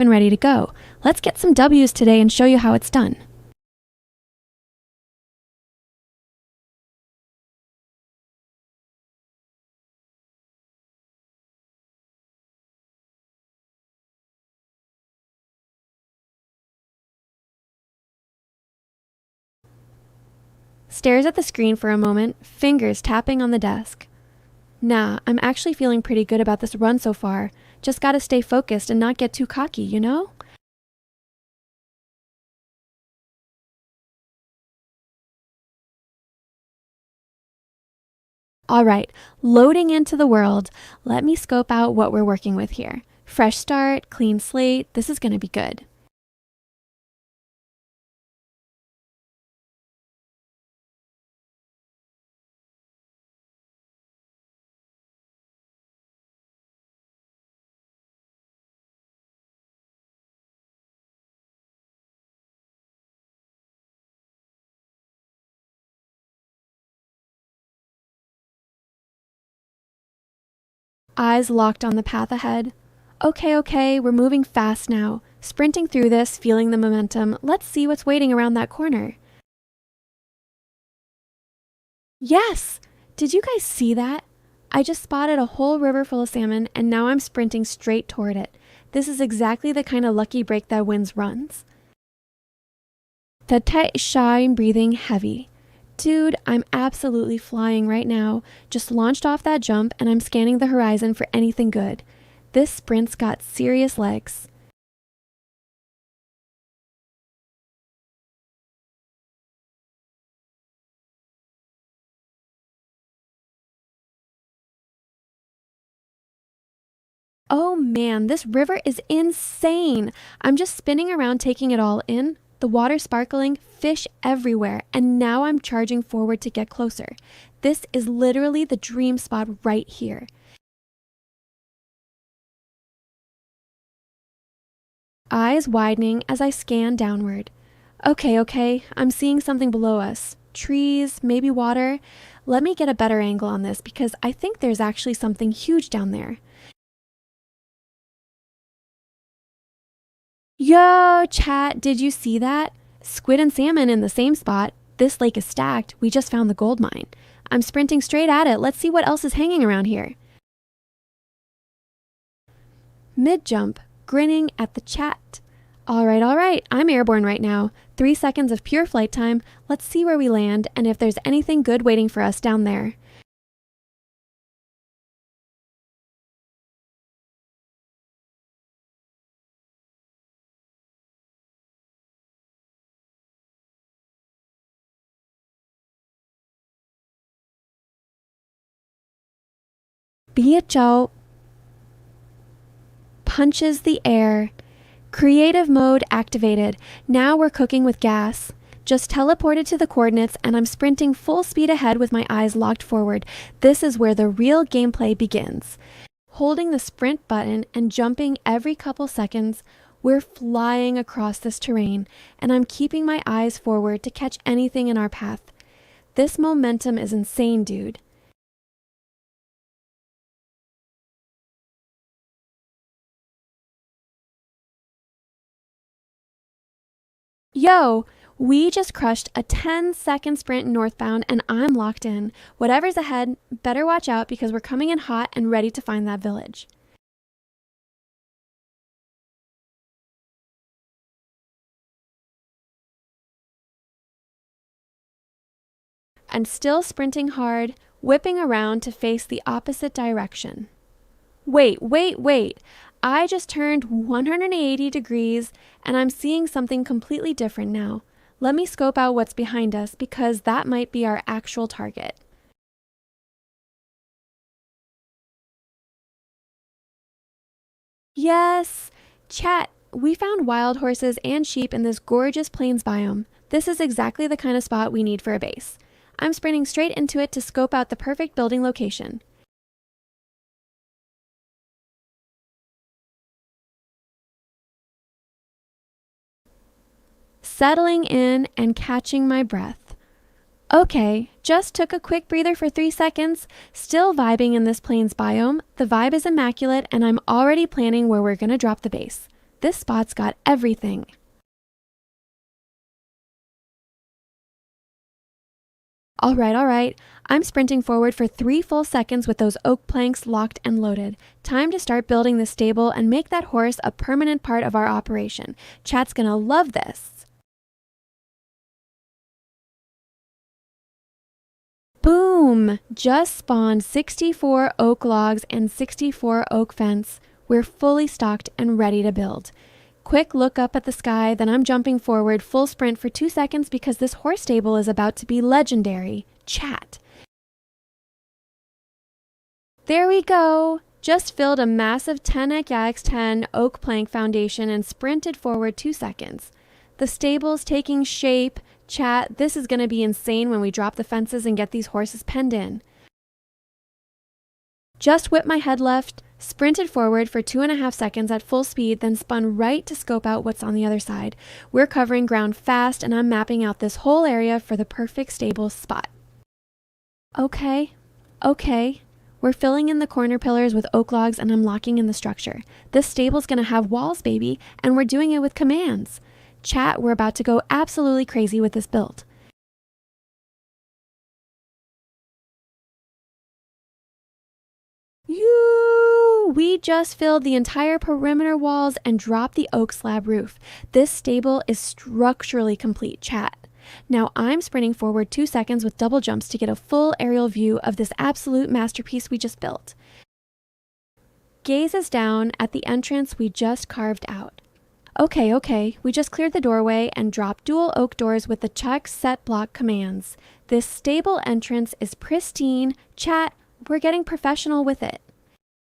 and ready to go. Let's get some W's today and show you how it's done. Stares at the screen for a moment, fingers tapping on the desk. Nah, I'm actually feeling pretty good about this run so far. Just gotta stay focused and not get too cocky, you know? Alright, loading into the world. Let me scope out what we're working with here. Fresh start, clean slate, this is gonna be good. Eyes locked on the path ahead. Okay, we're moving fast now. Sprinting through this, feeling the momentum. Let's see what's waiting around that corner. Yes! Did you guys see that? I just spotted a whole river full of salmon and now I'm sprinting straight toward it. This is exactly the kind of lucky break that wins runs. The tight shine breathing heavy. Dude, I'm absolutely flying right now. Just launched off that jump and I'm scanning the horizon for anything good. This sprint's got serious legs. Oh man, this river is insane. I'm just spinning around taking it all in. The water sparkling, fish everywhere, and now I'm charging forward to get closer. This is literally the dream spot right here. Eyes widening as I scan downward. Okay, I'm seeing something below us. Trees, maybe water. Let me get a better angle on this because I think there's actually something huge down there. Yo, chat, did you see that? Squid and salmon in the same spot. This lake is stacked. We just found the gold mine. I'm sprinting straight at it. Let's see what else is hanging around here. Mid-jump, grinning at the chat. All right. I'm airborne right now. 3 seconds of pure flight time. Let's see where we land and if there's anything good waiting for us down there. Biachou punches the air. Creative mode activated. Now we're cooking with gas. Just teleported to the coordinates and I'm sprinting full speed ahead with my eyes locked forward. This is where the real gameplay begins. Holding the sprint button and jumping every couple seconds, we're flying across this terrain and I'm keeping my eyes forward to catch anything in our path. This momentum is insane, dude. Yo, we just crushed a 10-second sprint northbound and I'm locked in. Whatever's ahead, better watch out because we're coming in hot and ready to find that village. And still sprinting hard, whipping around to face the opposite direction. Wait. I just turned 180 degrees and I'm seeing something completely different now. Let me scope out what's behind us because that might be our actual target. Yes! Chat, we found wild horses and sheep in this gorgeous plains biome. This is exactly the kind of spot we need for a base. I'm sprinting straight into it to scope out the perfect building location. Settling in and catching my breath. Okay, just took a quick breather for 3 seconds, still vibing in this plains biome. The vibe is immaculate and I'm already planning where we're gonna drop the base. This spot's got everything. All right. I'm sprinting forward for 3 full seconds with those oak planks locked and loaded. Time to start building the stable and make that horse a permanent part of our operation. Chat's gonna love this. Boom! Just spawned 64 oak logs and 64 oak fence. We're fully stocked and ready to build. Quick look up at the sky, then I'm jumping forward full sprint for 2 seconds because this horse stable is about to be legendary. Chat. There we go! Just filled a massive 10x10 oak plank foundation and sprinted forward 2 seconds. The stable's taking shape. Chat, this is gonna be insane when we drop the fences and get these horses penned in. Just whipped my head left, sprinted forward for 2.5 seconds at full speed, then spun right to scope out what's on the other side. We're covering ground fast and I'm mapping out this whole area for the perfect stable spot. Okay. We're filling in the corner pillars with oak logs and I'm locking in the structure. This stable's gonna have walls, baby, and we're doing it with commands. Chat, we're about to go absolutely crazy with this build. We just filled the entire perimeter walls and dropped the oak slab roof. This stable is structurally complete, chat. Now I'm sprinting forward 2 seconds with double jumps to get a full aerial view of this absolute masterpiece we just built. Gazes down at the entrance we just carved out. Okay, we just cleared the doorway and dropped dual oak doors with the check, set, block commands. This stable entrance is pristine. Chat, we're getting professional with it.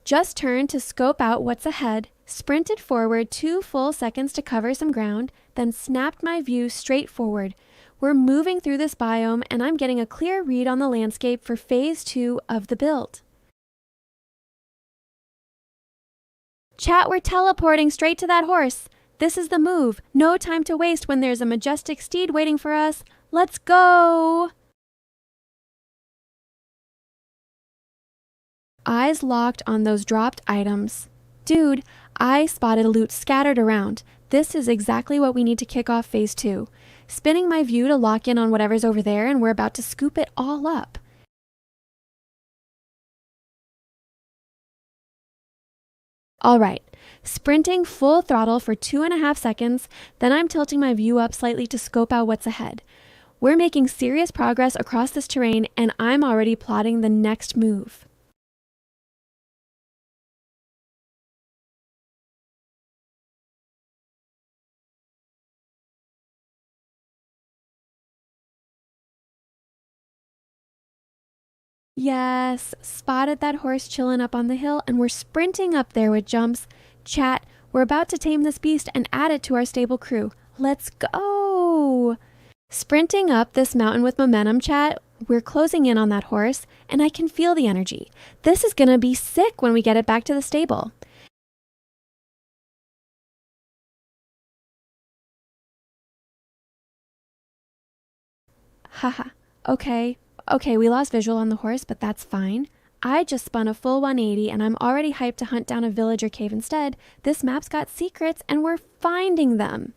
Just turned to scope out what's ahead, sprinted forward 2 full seconds to cover some ground, then snapped my view straight forward. We're moving through this biome and I'm getting a clear read on the landscape for phase 2 of the build. Chat, we're teleporting straight to that horse. This is the move. No time to waste when there's a majestic steed waiting for us. Let's go! Eyes locked on those dropped items. Dude, I spotted loot scattered around. This is exactly what we need to kick off phase 2. Spinning my view to lock in on whatever's over there and we're about to scoop it all up. All right, sprinting full throttle for 2.5 seconds, then I'm tilting my view up slightly to scope out what's ahead. We're making serious progress across this terrain and I'm already plotting the next move. Yes, spotted that horse chilling up on the hill and we're sprinting up there with jumps. Chat, we're about to tame this beast and add it to our stable crew. Let's go! Sprinting up this mountain with momentum, chat. We're closing in on that horse and I can feel the energy. This is gonna be sick when we get it back to the stable. Haha, okay, we lost visual on the horse, but that's fine. I just spun a full 180 and I'm already hyped to hunt down a village or cave instead. This map's got secrets and we're finding them.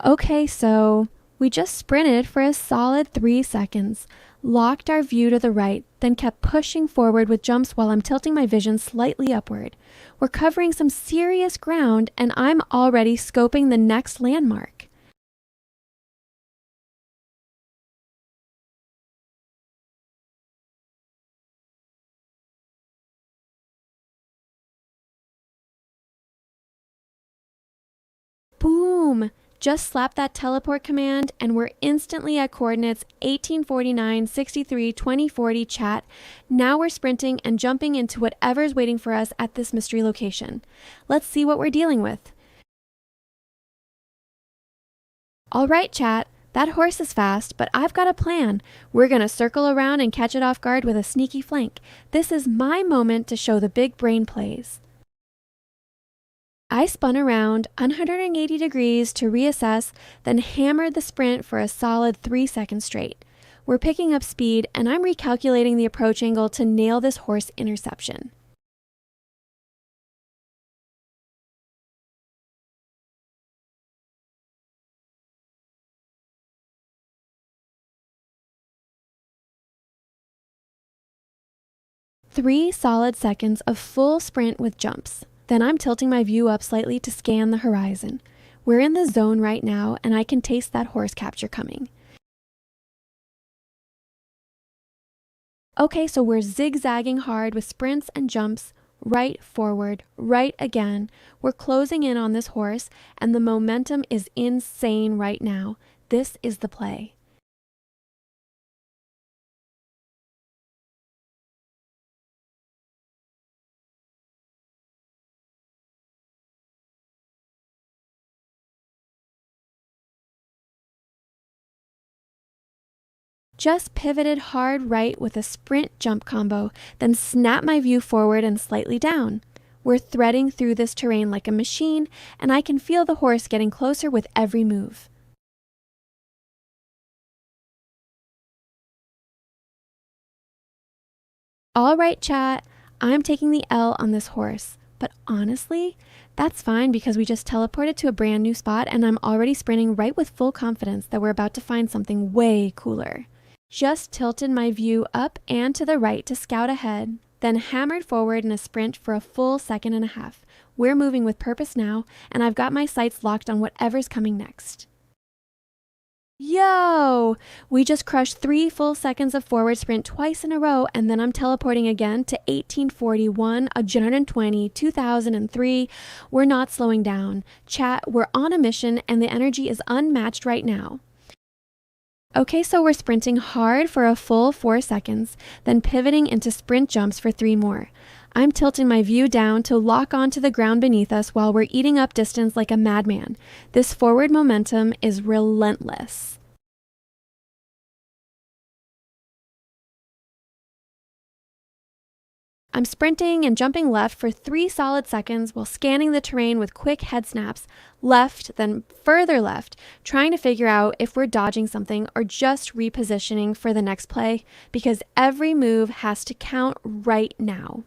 Okay, so we just sprinted for a solid 3 seconds, locked our view to the right, then kept pushing forward with jumps while I'm tilting my vision slightly upward. We're covering some serious ground and I'm already scoping the next landmark. Boom! Just slap that teleport command and we're instantly at coordinates 1849, 63, 2040 chat. Now we're sprinting and jumping into whatever's waiting for us at this mystery location. Let's see what we're dealing with. All right, chat. That horse is fast, but I've got a plan. We're gonna circle around and catch it off guard with a sneaky flank. This is my moment to show the big brain plays. I spun around 180 degrees to reassess, then hammered the sprint for a solid 3 seconds straight. We're picking up speed and I'm recalculating the approach angle to nail this horse interception. 3 solid seconds of full sprint with jumps. Then I'm tilting my view up slightly to scan the horizon. We're in the zone right now, and I can taste that horse capture coming. Okay, so we're zigzagging hard with sprints and jumps, right forward, right again. We're closing in on this horse, and the momentum is insane right now. This is the play. Just pivoted hard right with a sprint jump combo, then snap my view forward and slightly down. We're threading through this terrain like a machine, and I can feel the horse getting closer with every move. All right, chat, I'm taking the L on this horse, but honestly, that's fine because we just teleported to a brand new spot and I'm already sprinting right with full confidence that we're about to find something way cooler. Just tilted my view up and to the right to scout ahead, then hammered forward in a sprint for a full second and a half. We're moving with purpose now, and I've got my sights locked on whatever's coming next. Yo! We just crushed 3 full seconds of forward sprint twice in a row, and then I'm teleporting again to 1841, 120, 2003. We're not slowing down. Chat, we're on a mission, and the energy is unmatched right now. Okay, so we're sprinting hard for a full 4 seconds, then pivoting into sprint jumps for 3 more. I'm tilting my view down to lock onto the ground beneath us while we're eating up distance like a madman. This forward momentum is relentless. I'm sprinting and jumping left for 3 solid seconds while scanning the terrain with quick head snaps, left, then further left, trying to figure out if we're dodging something or just repositioning for the next play, because every move has to count right now.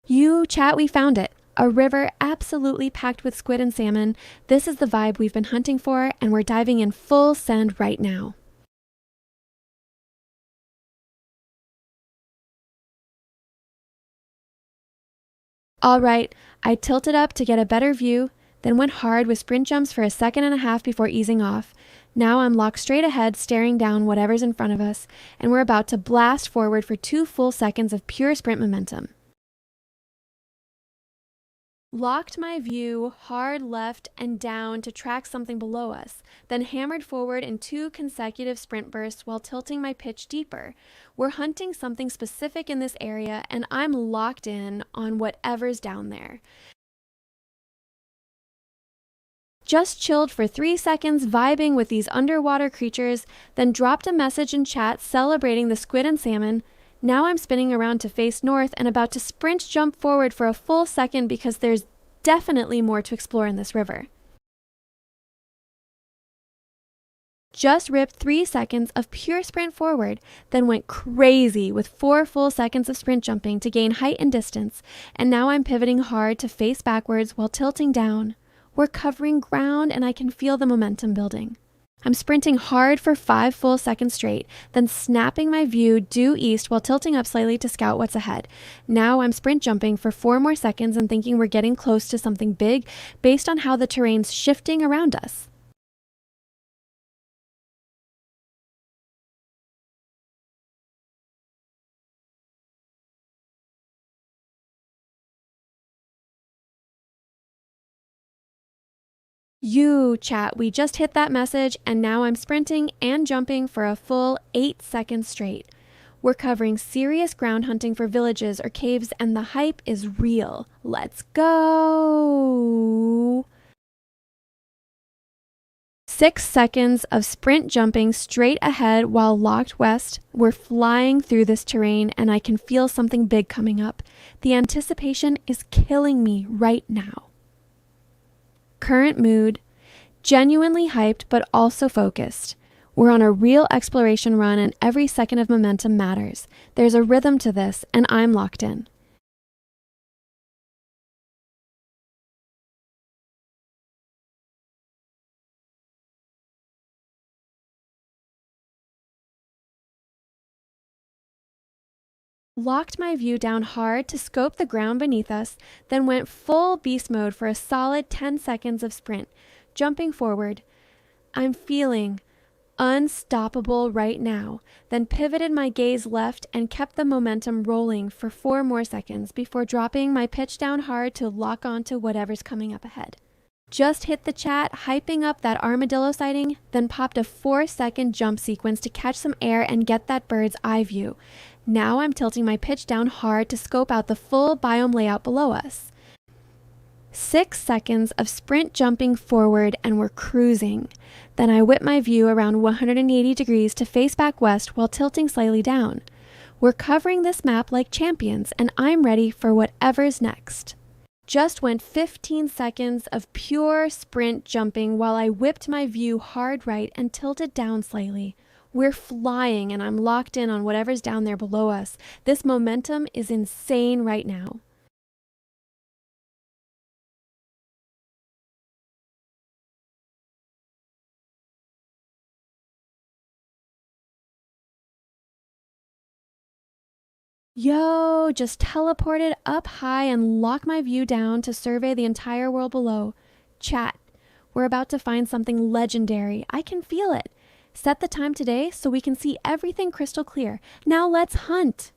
You chat, we found it. A river absolutely packed with squid and salmon. This is the vibe we've been hunting for, and we're diving in full send right now. All right, I tilted up to get a better view, then went hard with sprint jumps for a second and a half before easing off. Now I'm locked straight ahead, staring down whatever's in front of us, and we're about to blast forward for 2 full seconds of pure sprint momentum. Locked my view hard left and down to track something below us, then hammered forward in 2 consecutive sprint bursts while tilting my pitch deeper. We're hunting something specific in this area, and I'm locked in on whatever's down there. Just chilled for 3 seconds, vibing with these underwater creatures, then dropped a message in chat celebrating the squid and salmon. Now I'm spinning around to face north and about to sprint jump forward for a full second because there's definitely more to explore in this river. Just ripped 3 seconds of pure sprint forward, then went crazy with 4 full seconds of sprint jumping to gain height and distance, and now I'm pivoting hard to face backwards while tilting down. We're covering ground and I can feel the momentum building. I'm sprinting hard for 5 full seconds straight, then snapping my view due east while tilting up slightly to scout what's ahead. Now I'm sprint jumping for 4 more seconds and thinking we're getting close to something big based on how the terrain's shifting around us. You chat, we just hit that message and now I'm sprinting and jumping for a full 8 seconds straight. We're covering serious ground hunting for villages or caves and the hype is real. Let's go! 6 seconds of sprint jumping straight ahead while locked west. We're flying through this terrain and I can feel something big coming up. The anticipation is killing me right now. Current mood, genuinely hyped but also focused. We're on a real exploration run and every second of momentum matters. There's a rhythm to this and I'm locked in. Locked my view down hard to scope the ground beneath us, then went full beast mode for a solid 10 seconds of sprint, jumping forward. I'm feeling unstoppable right now, then pivoted my gaze left and kept the momentum rolling for 4 more seconds before dropping my pitch down hard to lock onto whatever's coming up ahead. Just hit the chat, hyping up that armadillo sighting, then popped a 4-second jump sequence to catch some air and get that bird's eye view. Now I'm tilting my pitch down hard to scope out the full biome layout below us. 6 seconds of sprint jumping forward and we're cruising. Then I whip my view around 180 degrees to face back west while tilting slightly down. We're covering this map like champions and I'm ready for whatever's next. Just went 15 seconds of pure sprint jumping while I whipped my view hard right and tilted down slightly. We're flying and I'm locked in on whatever's down there below us. This momentum is insane right now. Yo, just teleported up high and locked my view down to survey the entire world below. Chat, we're about to find something legendary. I can feel it. Set the time today so we can see everything crystal clear. Now let's hunt.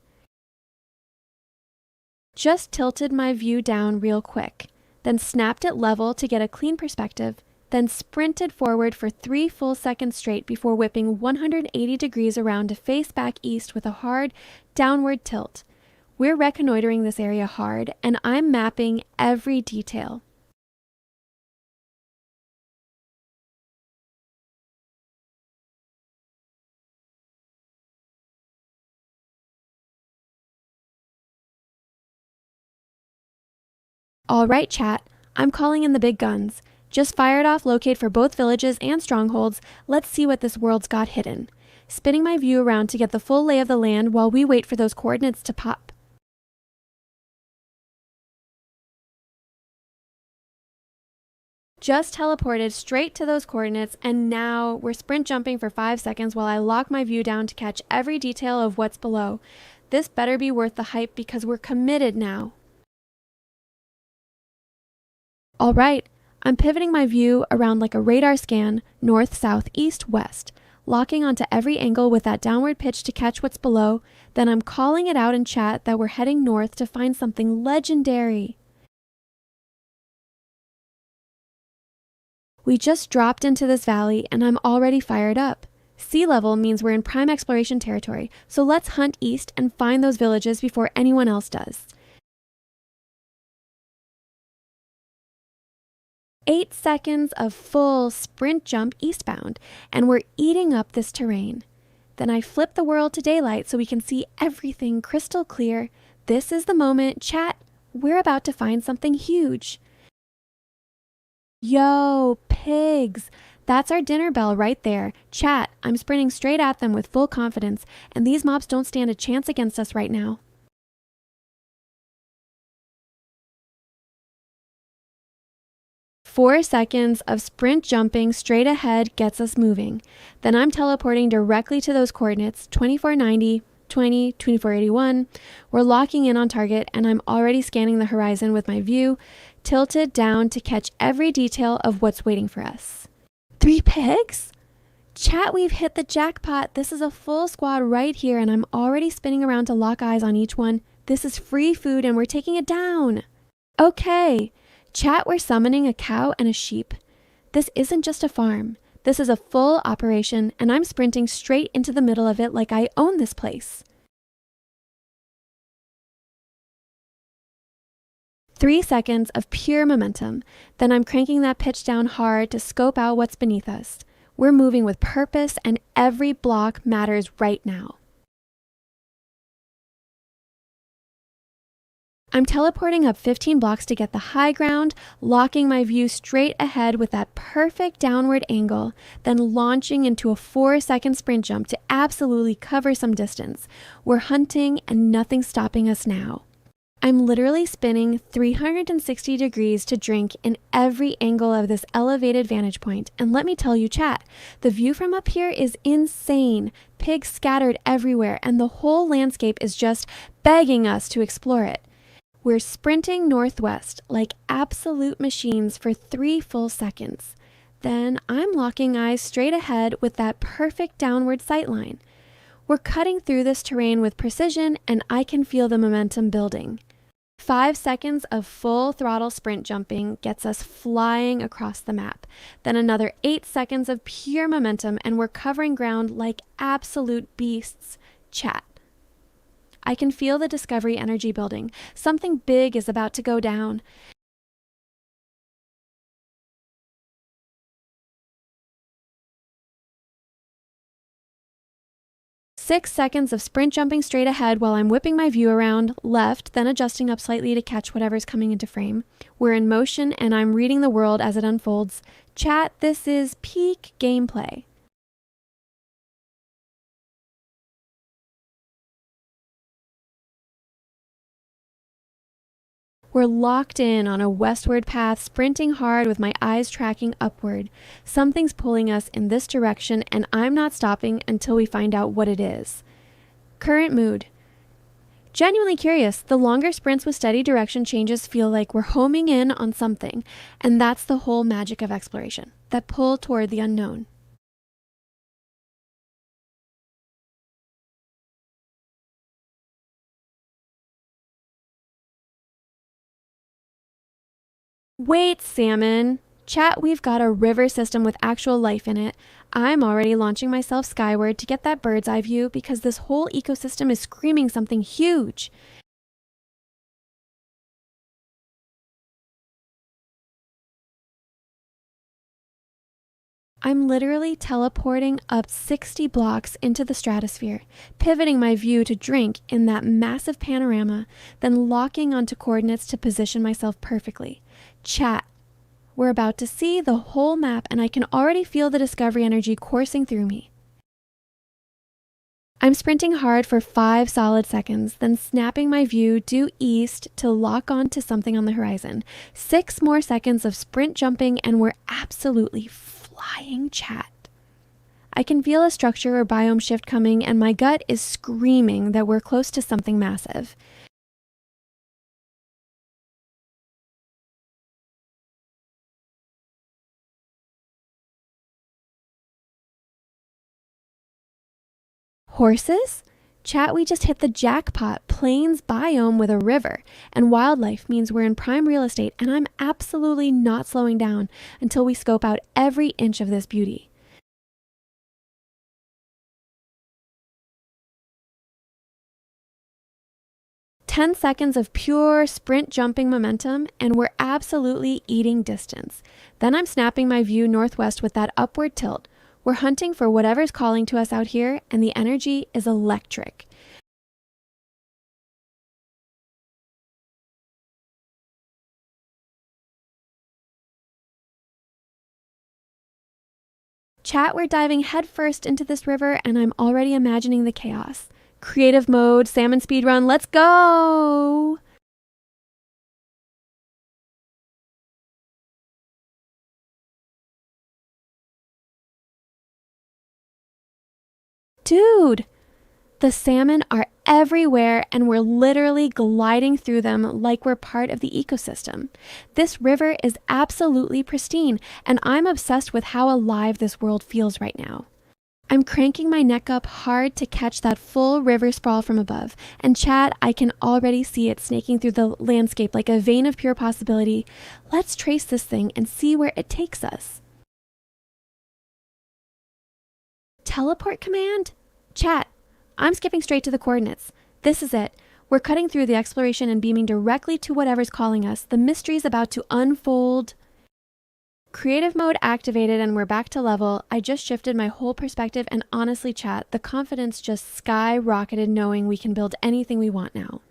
Just tilted my view down real quick, then snapped it level to get a clean perspective, then sprinted forward for 3 full seconds straight before whipping 180 degrees around to face back east with a hard downward tilt. We're reconnoitering this area hard, and I'm mapping every detail. All right, chat, I'm calling in the big guns. Just fired off locate for both villages and strongholds. Let's see what this world's got hidden. Spinning my view around to get the full lay of the land while we wait for those coordinates to pop. Just teleported straight to those coordinates, and now we're sprint jumping for 5 seconds while I lock my view down to catch every detail of what's below. This better be worth the hype because we're committed now. All right, I'm pivoting my view around like a radar scan, north, south, east, west, locking onto every angle with that downward pitch to catch what's below. Then I'm calling it out in chat that we're heading north to find something legendary. We just dropped into this valley and I'm already fired up. Sea level means we're in prime exploration territory, so let's hunt east and find those villages before anyone else does. 8 seconds of full sprint jump eastbound, and we're eating up this terrain. Then I flip the world to daylight so we can see everything crystal clear. This is the moment, chat. We're about to find something huge. Yo, pigs. That's our dinner bell right there. Chat, I'm sprinting straight at them with full confidence, and these mobs don't stand a chance against us right now. Four seconds of sprint jumping straight ahead gets us moving. Then I'm teleporting directly to those coordinates, 2490, 20, 2481. We're locking in on target, and I'm already scanning the horizon with my view tilted down to catch every detail of what's waiting for us. 3 pigs? Chat, we've hit the jackpot. This is a full squad right here, and I'm already spinning around to lock eyes on each one. This is free food, and we're taking it down. Okay. Chat, we're summoning a cow and a sheep. This isn't just a farm. This is a full operation, and I'm sprinting straight into the middle of it like I own this place. 3 seconds of pure momentum. Then I'm cranking that pitch down hard to scope out what's beneath us. We're moving with purpose, and every block matters right now. I'm teleporting up 15 blocks to get the high ground, locking my view straight ahead with that perfect downward angle, then launching into a 4-second sprint jump to absolutely cover some distance. We're hunting and nothing's stopping us now. I'm literally spinning 360 degrees to drink in every angle of this elevated vantage point. And let me tell you, chat, the view from up here is insane. Pigs scattered everywhere, and the whole landscape is just begging us to explore it. We're sprinting northwest like absolute machines for 3 full seconds. Then I'm locking eyes straight ahead with that perfect downward sightline. We're cutting through this terrain with precision, and I can feel the momentum building. 5 seconds of full throttle sprint jumping gets us flying across the map. Then another 8 seconds of pure momentum, and we're covering ground like absolute beasts. Chat. I can feel the discovery energy building. Something big is about to go down. 6 seconds of sprint jumping straight ahead while I'm whipping my view around left, then adjusting up slightly to catch whatever's coming into frame. We're in motion and I'm reading the world as it unfolds. Chat, this is peak gameplay. We're locked in on a westward path, sprinting hard with my eyes tracking upward. Something's pulling us in this direction, and I'm not stopping until we find out what it is. Current mood. Genuinely curious, the longer sprints with steady direction changes feel like we're homing in on something, and that's the whole magic of exploration, that pull toward the unknown. Wait, salmon. Chat, we've got a river system with actual life in it. I'm already launching myself skyward to get that bird's eye view because this whole ecosystem is screaming something huge. I'm literally teleporting up 60 blocks into the stratosphere, pivoting my view to drink in that massive panorama, then locking onto coordinates to position myself perfectly. Chat. We're about to see the whole map, and I can already feel the discovery energy coursing through me. I'm sprinting hard for 5 solid seconds, then snapping my view due east to lock on to something on the horizon. 6 more seconds of sprint jumping, and we're absolutely flying, chat. I can feel a structure or biome shift coming, and my gut is screaming that we're close to something massive. Horses? Chat, we just hit the jackpot. Plains biome with a river. And wildlife means we're in prime real estate, and I'm absolutely not slowing down until we scope out every inch of this beauty. "10 seconds of pure sprint jumping momentum, and we're absolutely eating distance. Then I'm snapping my view northwest with that upward tilt. We're hunting for whatever's calling to us out here, and the energy is electric. Chat, we're diving headfirst into this river, and I'm already imagining the chaos. Creative mode, salmon speedrun, let's go! Dude, the salmon are everywhere, and we're literally gliding through them like we're part of the ecosystem. This river is absolutely pristine, and I'm obsessed with how alive this world feels right now. I'm cranking my neck up hard to catch that full river sprawl from above, and chat, I can already see it snaking through the landscape like a vein of pure possibility. Let's trace this thing and see where it takes us. Teleport command? Chat, I'm skipping straight to the coordinates. This is it. We're cutting through the exploration and beaming directly to whatever's calling us. The mystery's about to unfold. Creative mode activated, and we're back to level. I just shifted my whole perspective, and honestly, chat, the confidence just skyrocketed knowing we can build anything we want now.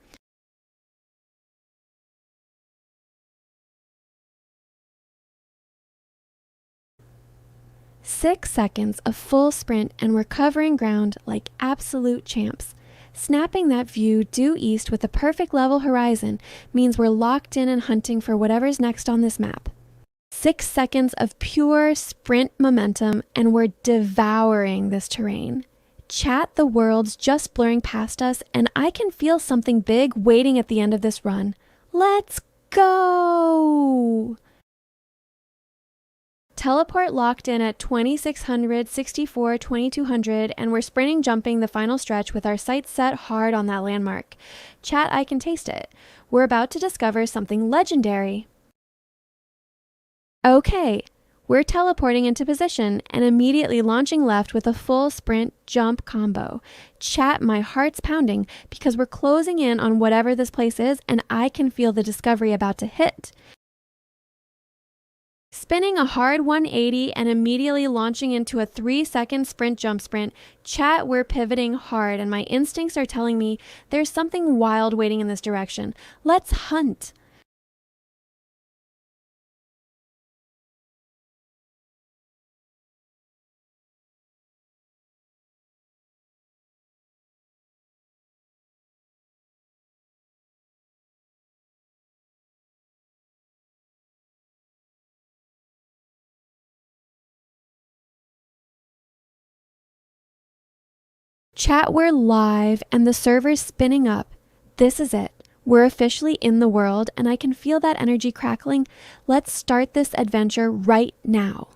"6 seconds of full sprint, and we're covering ground like absolute champs. Snapping that view due east with a perfect level horizon means we're locked in and hunting for whatever's next on this map. 6 seconds of pure sprint momentum and we're devouring this terrain. Chat, the world's just blurring past us and I can feel something big waiting at the end of this run. Let's go! Teleport locked in at 2600, 64, 2200, and we're sprinting jumping the final stretch with our sights set hard on that landmark. Chat, I can taste it. We're about to discover something legendary. Okay, we're teleporting into position and immediately launching left with a full sprint jump combo. Chat, my heart's pounding because we're closing in on whatever this place is and I can feel the discovery about to hit. Spinning a hard 180 and immediately launching into a 3-second sprint jump sprint. Chat, we're pivoting hard and my instincts are telling me there's something wild waiting in this direction. Let's hunt. Chat, we're live and the server's spinning up. This is it. We're officially in the world and I can feel that energy crackling. Let's start this adventure right now.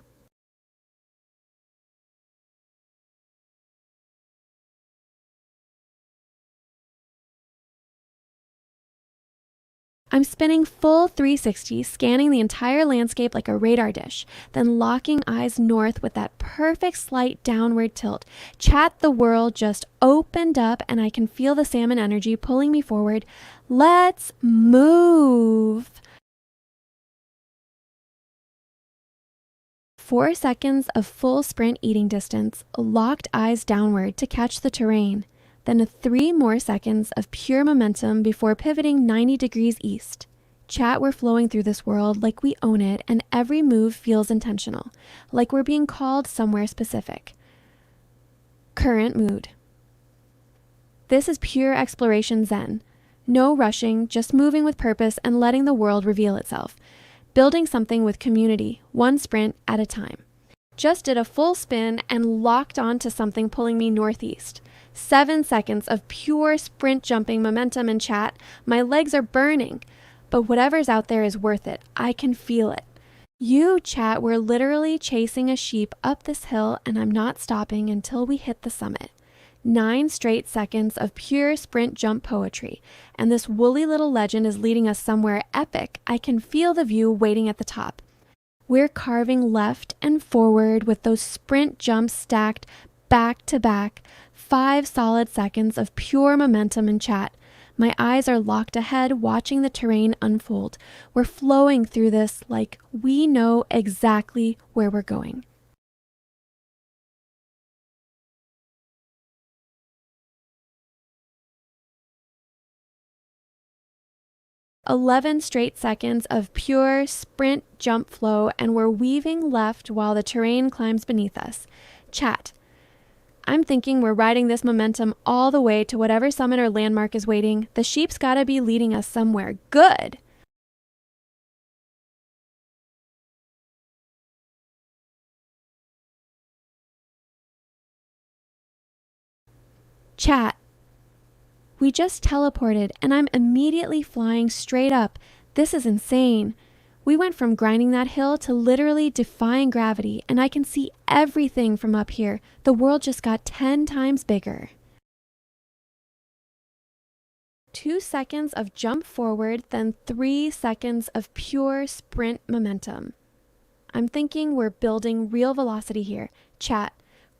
I'm spinning full 360, scanning the entire landscape like a radar dish, then locking eyes north with that perfect slight downward tilt. Chat, the world just opened up and I can feel the salmon energy pulling me forward. Let's move. 4 seconds of full sprint eating distance, locked eyes downward to catch the terrain. Then 3 more seconds of pure momentum before pivoting 90 degrees east. Chat, we're flowing through this world like we own it and every move feels intentional, like we're being called somewhere specific. Current mood. This is pure exploration zen. No rushing, just moving with purpose and letting the world reveal itself. Building something with community, one sprint at a time. Just did a full spin and locked onto something pulling me northeast. 7 seconds of pure sprint jumping momentum and chat. My legs are burning, but whatever's out there is worth it. I can feel it. You, chat, we're literally chasing a sheep up this hill and I'm not stopping until we hit the summit. 9 straight seconds of pure sprint jump poetry, and this woolly little legend is leading us somewhere epic. I can feel the view waiting at the top. We're carving left and forward with those sprint jumps stacked back to back. 5 solid seconds of pure momentum and chat. My eyes are locked ahead, watching the terrain unfold. We're flowing through this like we know exactly where we're going. "11 straight seconds of pure sprint jump flow and we're weaving left while the terrain climbs beneath us. Chat, I'm thinking we're riding this momentum all the way to whatever summit or landmark is waiting. The sheep's gotta be leading us somewhere good." Chat, we just teleported and I'm immediately flying straight up. This is insane. We went from grinding that hill to literally defying gravity and I can see everything from up here. The world just got 10 times bigger. 2 seconds of jump forward, then 3 seconds of pure sprint momentum. I'm thinking we're building real velocity here. Chat,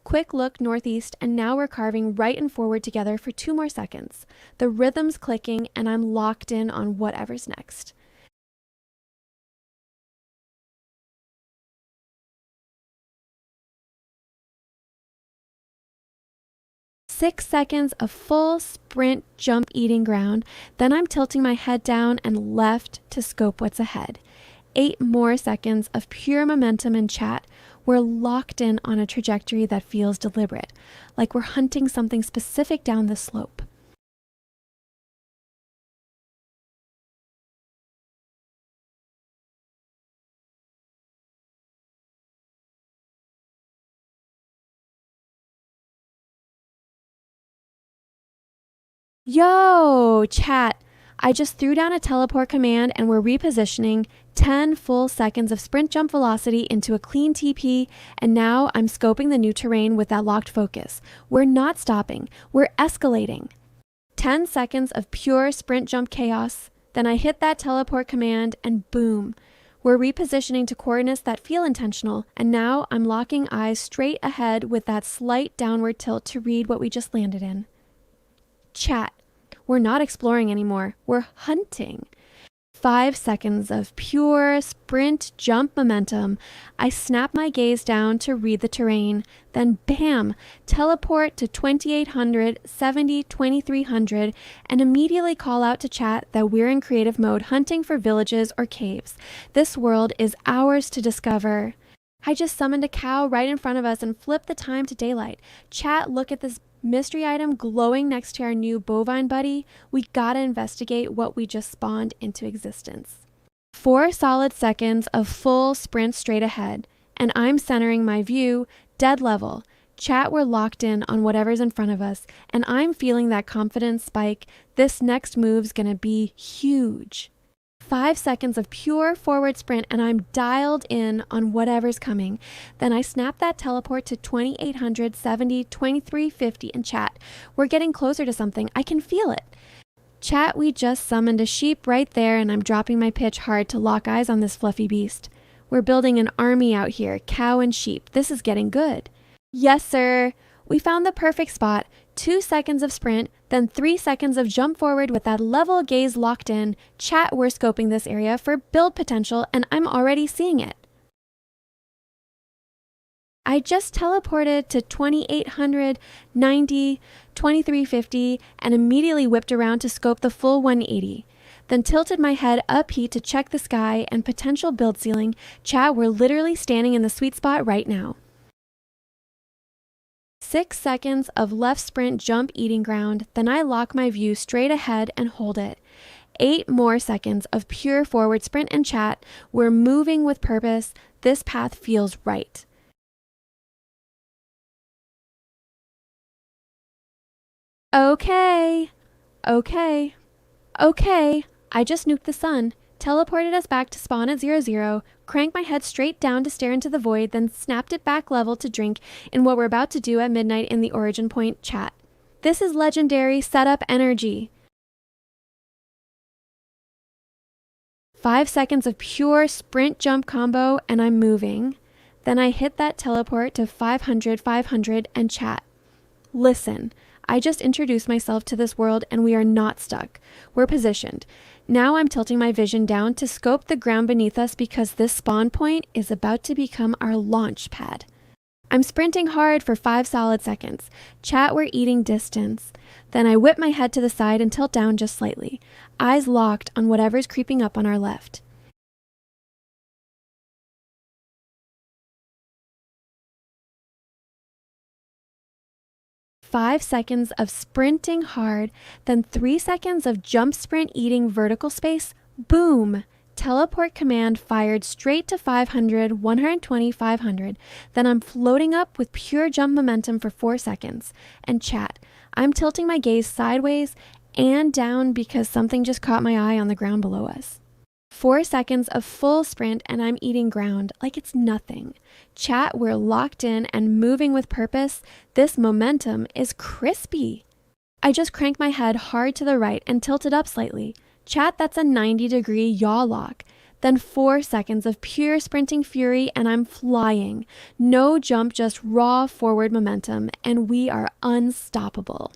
quick look northeast and now we're carving right and forward together for 2 more seconds. The rhythm's clicking and I'm locked in on whatever's next. 6 seconds of full sprint jump eating ground, then I'm tilting my head down and left to scope what's ahead. 8 more seconds of pure momentum and chat. We're locked in on a trajectory that feels deliberate, like we're hunting something specific down the slope. Yo, chat. I just threw down a teleport command and we're repositioning 10 full seconds of sprint jump velocity into a clean TP, and now I'm scoping the new terrain with that locked focus. We're not stopping, we're escalating. 10 seconds of pure sprint jump chaos, then I hit that teleport command and boom. We're repositioning to coordinates that feel intentional, and now I'm locking eyes straight ahead with that slight downward tilt to read what we just landed in. Chat. We're not exploring anymore. We're hunting. 5 seconds of pure sprint jump momentum. I snap my gaze down to read the terrain. Then bam, teleport to 2800, 70, 2300, and immediately call out to chat that we're in creative mode hunting for villages or caves. This world is ours to discover. I just summoned a cow right in front of us and flipped the time to daylight. Chat, look at this mystery item glowing next to our new bovine buddy. We gotta investigate what we just spawned into existence. 4 solid seconds of full sprint straight ahead, and I'm centering my view dead level. Chat, we're locked in on whatever's in front of us, and I'm feeling that confidence spike. This next move's gonna be huge. 5 seconds of pure forward sprint, and I'm dialed in on whatever's coming. Then I snap that teleport to 2800, 70, 2350, and chat. We're getting closer to something. I can feel it. Chat, we just summoned a sheep right there, and I'm dropping my pitch hard to lock eyes on this fluffy beast. We're building an army out here, cow and sheep. This is getting good. Yes, sir. We found the perfect spot. 2 seconds of sprint, then 3 seconds of jump forward with that level gaze locked in. Chat, we're scoping this area for build potential, and I'm already seeing it. I just teleported to 2800, 90, 2350, and immediately whipped around to scope the full 180. Then tilted my head up heat to check the sky and potential build ceiling. Chat, we're literally standing in the sweet spot right now. 6 seconds of left sprint jump eating ground, then I lock my view straight ahead and hold it. 8 more seconds of pure forward sprint and chat. We're moving with purpose. This path feels right. Okay. I just nuked the sun, teleported us back to spawn at 00, cranked my head straight down to stare into the void, then snapped it back level to drink in what we're about to do at midnight in the origin point chat. This is legendary setup energy. 5 seconds of pure sprint jump combo, and I'm moving. Then I hit that teleport to 500, 500, and chat. Listen, I just introduced myself to this world and we are not stuck. We're positioned. Now I'm tilting my vision down to scope the ground beneath us because this spawn point is about to become our launch pad. I'm sprinting hard for 5 solid seconds. Chat, we're eating distance. Then I whip my head to the side and tilt down just slightly. Eyes locked on whatever's creeping up on our left. 5 seconds of sprinting hard, then 3 seconds of jump sprint eating vertical space. Boom! Teleport command fired straight to 500, 120, 500. Then I'm floating up with pure jump momentum for 4 seconds. And chat, I'm tilting my gaze sideways and down because something just caught my eye on the ground below us. 4 seconds of full sprint and I'm eating ground like it's nothing. Chat, we're locked in and moving with purpose. This momentum is crispy. I just cranked my head hard to the right and tilted up slightly. Chat, that's a 90-degree yaw lock. Then 4 seconds of pure sprinting fury and I'm flying. No jump, just raw forward momentum, and we are unstoppable.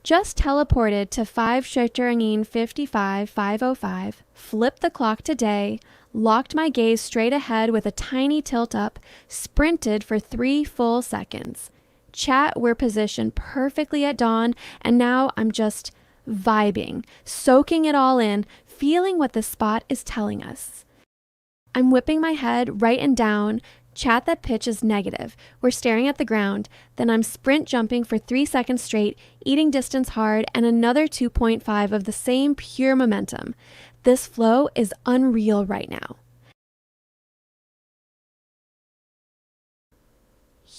Just teleported to 5 Shutterangine 55 505, flipped the clock to day, locked my gaze straight ahead with a tiny tilt up, sprinted for 3 full seconds. Chat, we're positioned perfectly at dawn, and now I'm just vibing, soaking it all in, feeling what the spot is telling us. I'm whipping my head right and down. Chat, that pitch is negative. We're staring at the ground. Then I'm sprint jumping for 3 seconds straight, eating distance hard, and another 2.5 of the same pure momentum. This flow is unreal right now.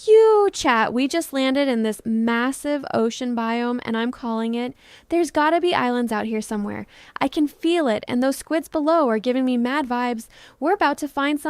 You chat, we just landed in this massive ocean biome and I'm calling it. There's gotta be islands out here somewhere. I can feel it, and those squids below are giving me mad vibes. We're about to find something